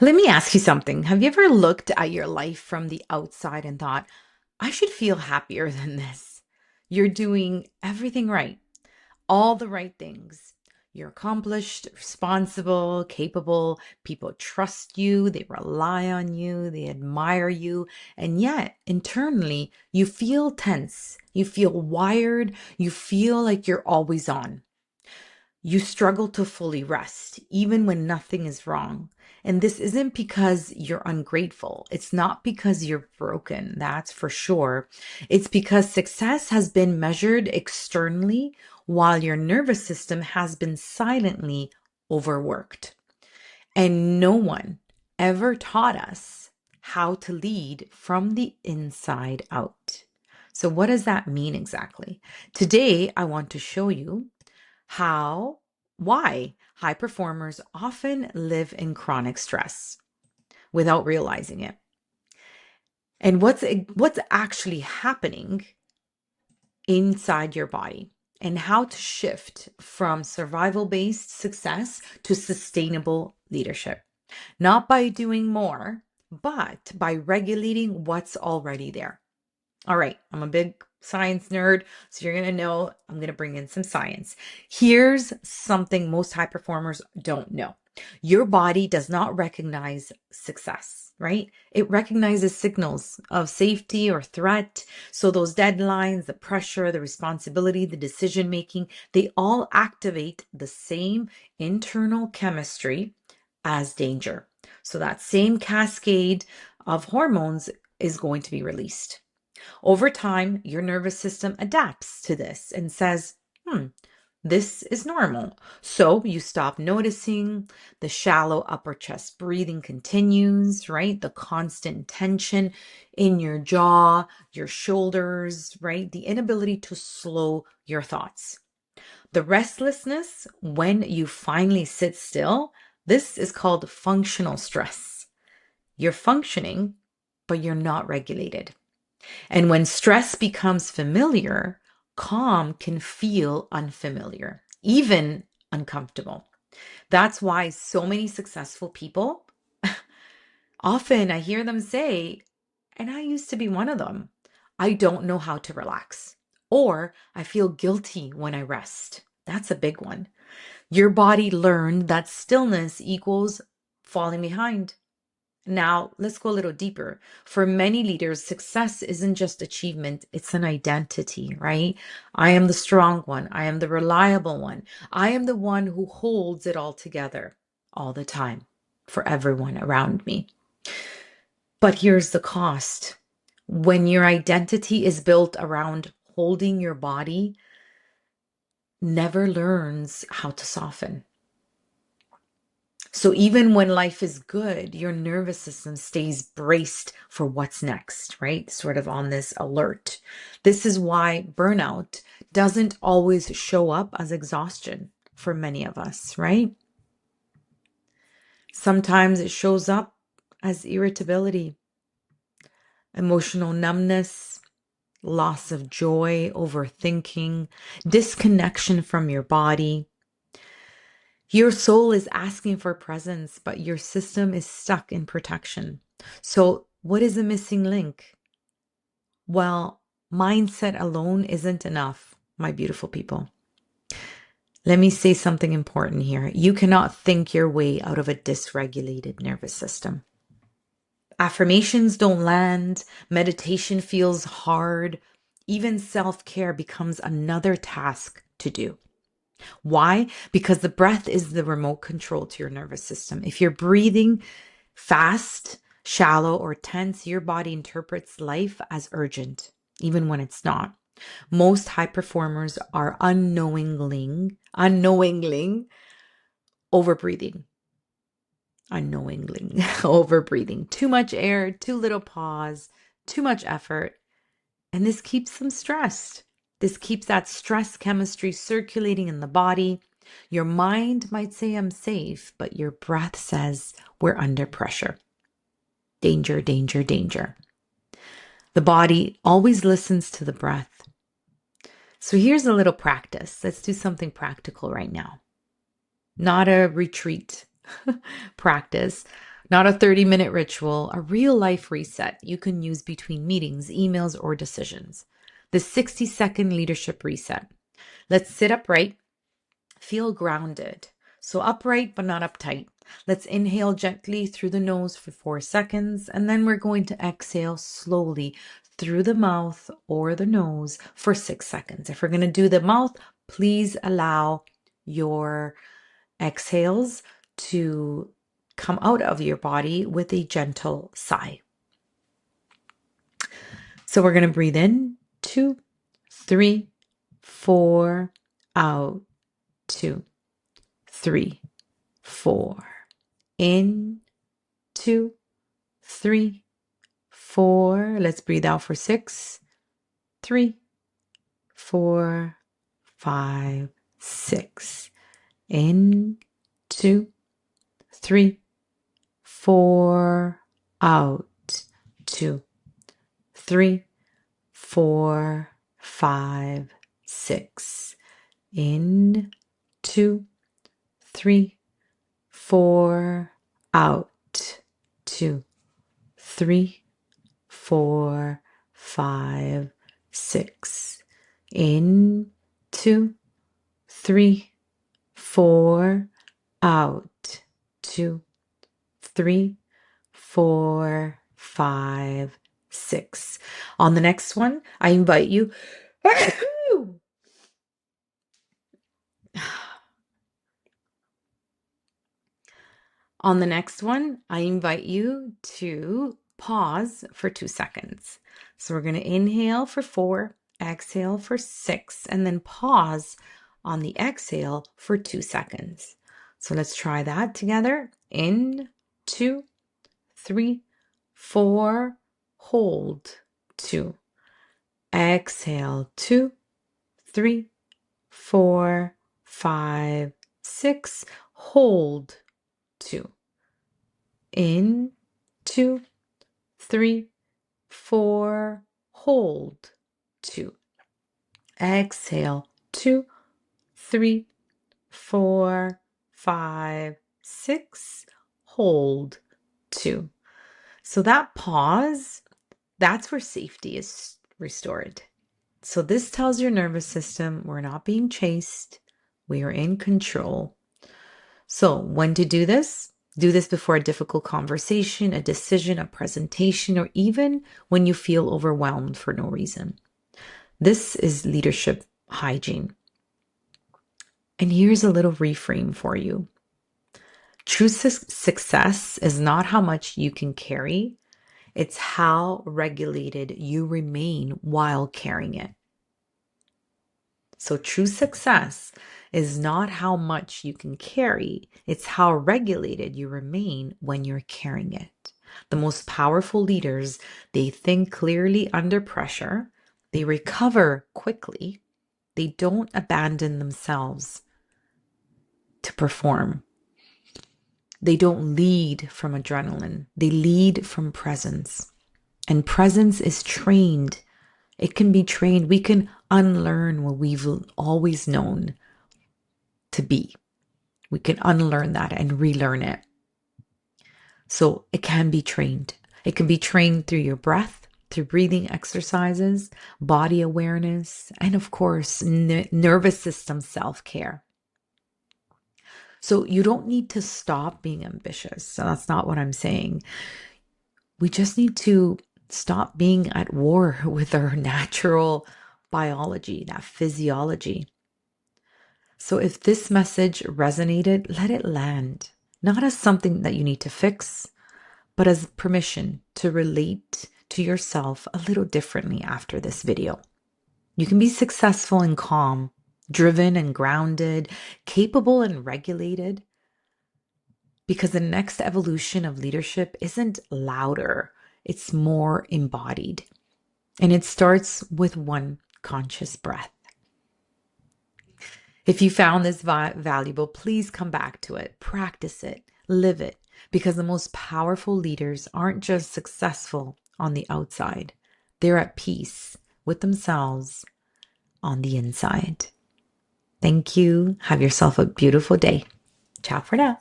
Let me ask you something. Have you ever looked at your life from the outside and thought, I should feel happier than this? You're doing everything right, all the right things. You're accomplished, responsible, capable. People trust you, they rely on you, they admire you. And yet, internally, you feel tense, you feel wired, you feel like you're always on. You struggle to fully rest, even when nothing is wrong. And this isn't because you're ungrateful. It's not because you're broken, that's for sure. It's because success has been measured externally while your nervous system has been silently overworked. And no one ever taught us how to lead from the inside out. So, what does that mean exactly? Today, I want to show you how, why high performers often live in chronic stress without realizing it. And what's actually happening inside your body and how to shift from survival-based success to sustainable leadership. Not by doing more, but by regulating what's already there. All right, I'm a big science nerd, so you're going to know I'm going to bring in some science. Here's something most high performers don't know. Your body does not recognize success, right? It recognizes signals of safety or threat. So those deadlines, the pressure, the responsibility, the decision making, they all activate the same internal chemistry as danger. So that same cascade of hormones is going to be released. Over time, your nervous system adapts to this and says, this is normal. So you stop noticing. The shallow upper chest breathing continues, right? The constant tension in your jaw, your shoulders, right? The inability to slow your thoughts. The restlessness when you finally sit still, this is called functional stress. You're functioning, but you're not regulated. And when stress becomes familiar, calm can feel unfamiliar, even uncomfortable. That's why so many successful people, often I hear them say, and I used to be one of them, I don't know how to relax, or I feel guilty when I rest. That's a big one. Your body learned that stillness equals falling behind. Now, let's go a little deeper. For many leaders, success isn't just achievement, it's an identity, right? I am the strong one. I am the reliable one. I am the one who holds it all together all the time for everyone around me. But here's the cost. When your identity is built around holding your body, never learns how to soften. So even when life is good, your nervous system stays braced for what's next, right? Sort of on this alert. This is why burnout doesn't always show up as exhaustion for many of us, right? Sometimes it shows up as irritability, emotional numbness, loss of joy, overthinking, disconnection from your body. Your soul is asking for presence, but your system is stuck in protection. So, what is the missing link? Well, mindset alone isn't enough, my beautiful people. Let me say something important here. You cannot think your way out of a dysregulated nervous system. Affirmations don't land, meditation feels hard, even self-care becomes another task to do. Why? Because the breath is the remote control to your nervous system. If you're breathing fast, shallow, or tense, your body interprets life as urgent, even when it's not. Most high performers are unknowingly overbreathing. Unknowingly overbreathing. Too much air, too little pause, too much effort. And this keeps them stressed. This keeps that stress chemistry circulating in the body. Your mind might say, I'm safe, but your breath says, we're under pressure. Danger, danger, danger. The body always listens to the breath. So here's a little practice. Let's do something practical right now. Not a retreat practice. Not a 30-minute ritual, a real life reset you can use between meetings, emails, or decisions. The 60-second leadership reset. Let's sit upright, feel grounded. So upright, but not uptight. Let's inhale gently through the nose for 4 seconds, and then we're going to exhale slowly through the mouth or the nose for 6 seconds. If we're going to do the mouth, please allow your exhales to come out of your body with a gentle sigh. So we're going to breathe in, 2, 3, 4, out, 2, 3, 4. In, 2, 3, 4. Let's breathe out for 6, 3, 4, 5, 6. In, 2, 3, 4. Out, 2, 3, 4, 5, 6. In, 2, 3, 4. Out, 2, 3, 4, 5, 6. In, 2, 3, 4. Out, 2, 3, 4, 5, 6. On the next one, I invite you. On the next one, I invite you to pause for 2 seconds. So we're going to inhale for 4, exhale for 6, and then pause on the exhale for 2 seconds. So let's try that together. In, 2, 3, 4, hold, 2. Exhale, 2, 3, 4, 5, 6, hold, 2. In, 2, 3, 4, hold, 2. Exhale, 2, 3, 4, 5, 6, hold, 2. So that pause, that's where safety is restored. So this tells your nervous system we're not being chased, we are in control. So when to do this? Do this before a difficult conversation, a decision, a presentation, or even when you feel overwhelmed for no reason. This is leadership hygiene. And here's a little reframe for you. True success is not how much you can carry, it's how regulated you remain while carrying it. So true success is not how much you can carry, it's how regulated you remain when you're carrying it. The most powerful leaders, they think clearly under pressure, they recover quickly, they don't abandon themselves to perform. They don't lead from adrenaline, they lead from presence. And presence is trained. It can be trained. We can unlearn what we've always known to be. We can unlearn that and relearn it. So it can be trained. It can be trained through your breath, through breathing exercises, body awareness, and of course, nervous system self-care. So you don't need to stop being ambitious. So that's not what I'm saying. We just need to stop being at war with our natural biology, that physiology. So if this message resonated, let it land, not as something that you need to fix, but as permission to relate to yourself a little differently after this video. You can be successful and calm, driven and grounded, capable and regulated, because the next evolution of leadership isn't louder, it's more embodied. And it starts with one conscious breath. If you found this valuable, please come back to it, practice it, live it, because the most powerful leaders aren't just successful on the outside, they're at peace with themselves on the inside. Thank you. Have yourself a beautiful day. Ciao for now.